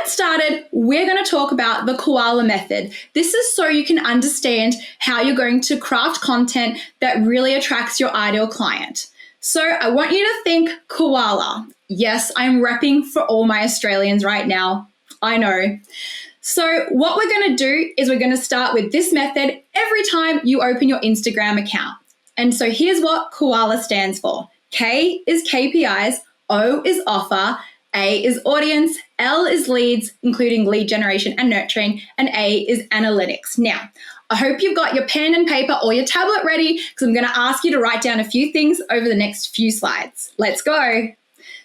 get started, we're going to talk about the KOALA method. This is so you can understand how you're going to craft content that really attracts your ideal client. So I want you to think KOALA. Yes, I'm repping for all my Australians right now. I know. So what we're going to do is we're going to start with this method every time you open your Instagram account. And so here's what KOALA stands for. K is KPIs, O is offer, A is audience, L is leads, including lead generation and nurturing, and A is analytics. Now, I hope you've got your pen and paper or your tablet ready because I'm going to ask you to write down a few things over the next few slides. Let's go.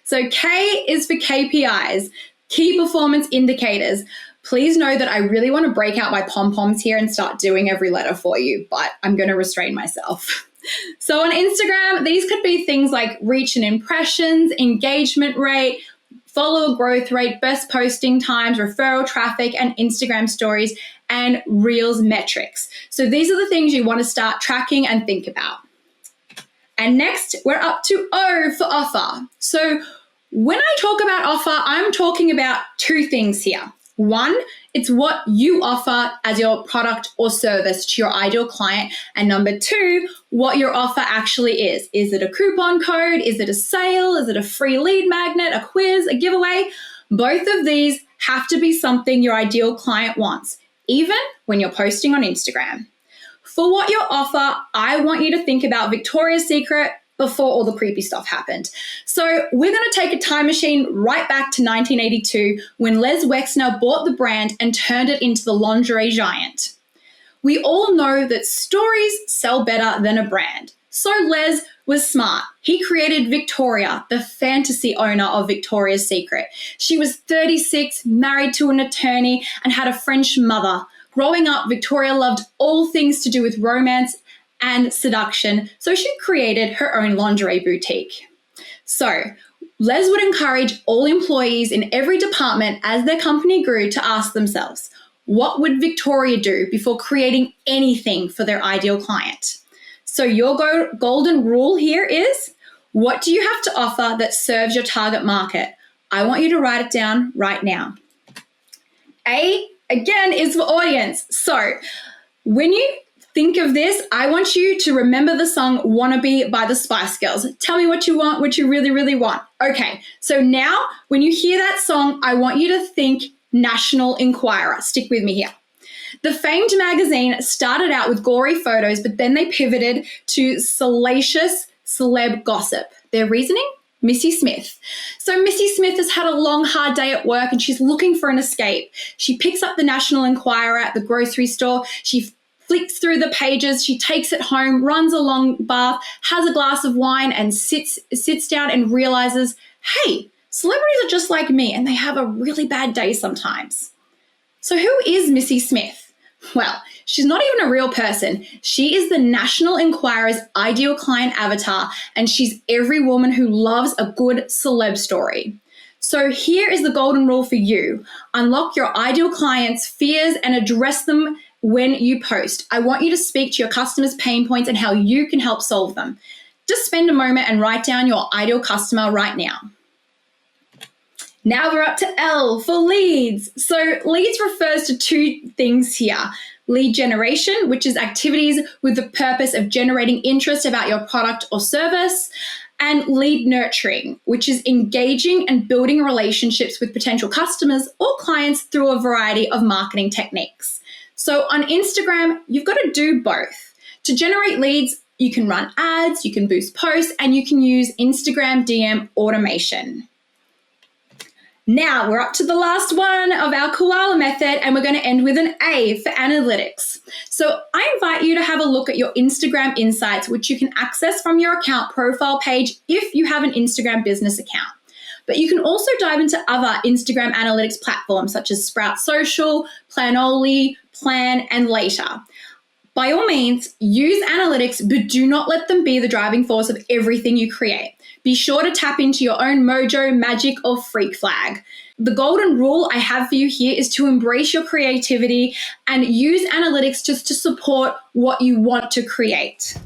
So K is for KPIs, key performance indicators. Please know that I really want to break out my pom-poms here and start doing every letter for you, but I'm going to restrain myself. So on Instagram, these could be things like reach and impressions, engagement rate, follower growth rate, best posting times, referral traffic, and Instagram stories, and Reels metrics. So these are the things you want to start tracking and think about. And next, we're up to O for offer. So when I talk about offer, I'm talking about two things here. One, it's what you offer as your product or service to your ideal client. And number two, what your offer actually is. Is it a coupon code? Is it a sale? Is it a free lead magnet, a quiz, a giveaway? Both of these have to be something your ideal client wants, even when you're posting on Instagram. For what you offer, I want you to think about Victoria's Secret before all the creepy stuff happened. So we're going to take a time machine right back to 1982 when Les Wexner bought the brand and turned it into the lingerie giant. We all know that stories sell better than a brand. So Les was smart. He created Victoria, the fantasy owner of Victoria's Secret. She was 36, married to an attorney, and had a French mother. Growing up, Victoria loved all things to do with romance and seduction, so she created her own lingerie boutique. So Les would encourage all employees in every department as their company grew to ask themselves, what would Victoria do before creating anything for their ideal client? So your golden rule here is, what do you have to offer that serves your target market? I want you to write it down right now. A, again, is for audience. So when you think of this, I want you to remember the song Wannabe by the Spice Girls. Tell me what you want, what you really, really want. Okay, so now when you hear that song, I want you to think National Enquirer. Stick with me here. The famed magazine started out with gory photos, but then they pivoted to salacious celeb gossip. Their reasoning? Missy Smith. So Missy Smith has had a long, hard day at work and she's looking for an escape. She picks up the National Enquirer at the grocery store. She flicks through the pages, she takes it home, runs a long bath, has a glass of wine, and sits down and realizes, hey, celebrities are just like me and they have a really bad day sometimes. So who is Missy Smith? Well, she's not even a real person. She is the National Enquirer's ideal client avatar, and she's every woman who loves a good celeb story. So here is the golden rule for you. Unlock your ideal client's fears and address them when you post. I want you to speak to your customers' pain points and how you can help solve them. Just spend a moment and write down your ideal customer right now. Now we're up to L for leads. So leads refers to two things here. Lead generation, which is activities with the purpose of generating interest about your product or service. And lead nurturing, which is engaging and building relationships with potential customers or clients through a variety of marketing techniques. So on Instagram, you've got to do both. To generate leads, you can run ads, you can boost posts, and you can use Instagram DM automation. Now we're up to the last one of our KOALA method, and we're going to end with an A for analytics. So I invite you to have a look at your Instagram insights, which you can access from your account profile page if you have an Instagram business account. But you can also dive into other Instagram analytics platforms such as Sprout Social, Planoly, Plan, and Later. By all means, use analytics, but do not let them be the driving force of everything you create. Be sure to tap into your own mojo, magic, or freak flag. The golden rule I have for you here is to embrace your creativity and use analytics just to support what you want to create.